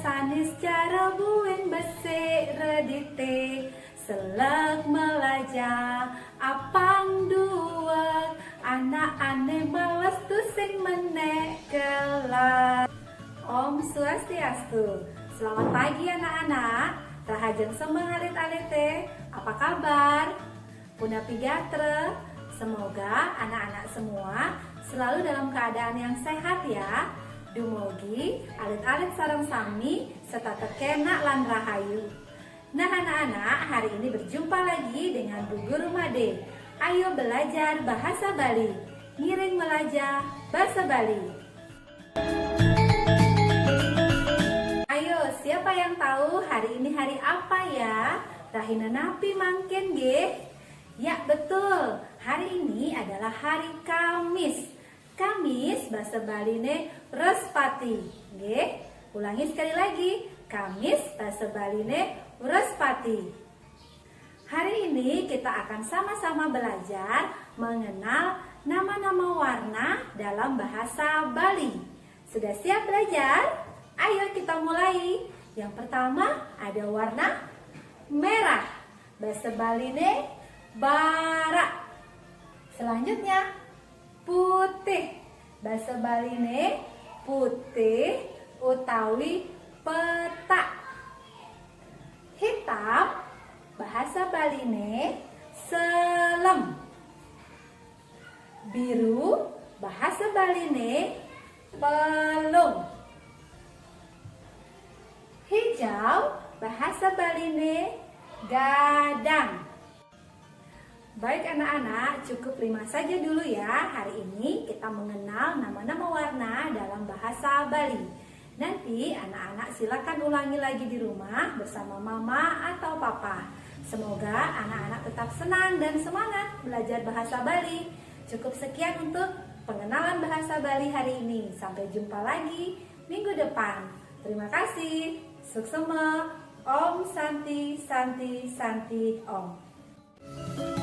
sanis cara buen bese redite selek melaja apang duak anak ane males tusing menek kelas. Om Swastiastu. Selamat pagi anak-anak. Rahajeng semangalit alete. Apa kabar? Puna pigatre. Semoga anak-anak semua selalu dalam keadaan yang sehat ya. Dumogi alit-alit sareng sami serta tekena lan rahayu. Nah anak-anak, hari ini berjumpa lagi dengan Bu Guru Made. Ayo belajar bahasa Bali. Ngiring melaja bahasa Bali. Ayo, siapa yang tahu hari ini hari apa ya? Rahina napi mangken ge? Ya betul, hari ini adalah hari Kamis. Kamis bahasa Baline Respati. Ge? Ulangi sekali lagi. Kamis bahasa Baline Respati. Hari ini kita akan sama-sama belajar mengenal nama-nama warna dalam bahasa Bali. Sudah siap belajar? Ayo kita mulai. Yang pertama ada warna merah. Bahasa Baline bara. Selanjutnya putih. Bahasa Baline putih utawi peta. Hitam. Bahasa Baline selem. Biru. Bahasa Baline pelung. Hijau, bahasa Baline gadang. Baik anak-anak, cukup 5 saja dulu ya. Hari ini kita mengenal nama-nama warna dalam bahasa Bali. Nanti anak-anak silakan ulangi lagi di rumah bersama mama atau papa. Semoga anak-anak tetap senang dan semangat belajar bahasa Bali. Cukup sekian untuk pengenalan bahasa Bali hari ini. Sampai jumpa lagi minggu depan. Terima kasih. Suksema. Om Santi Santi Santi Om.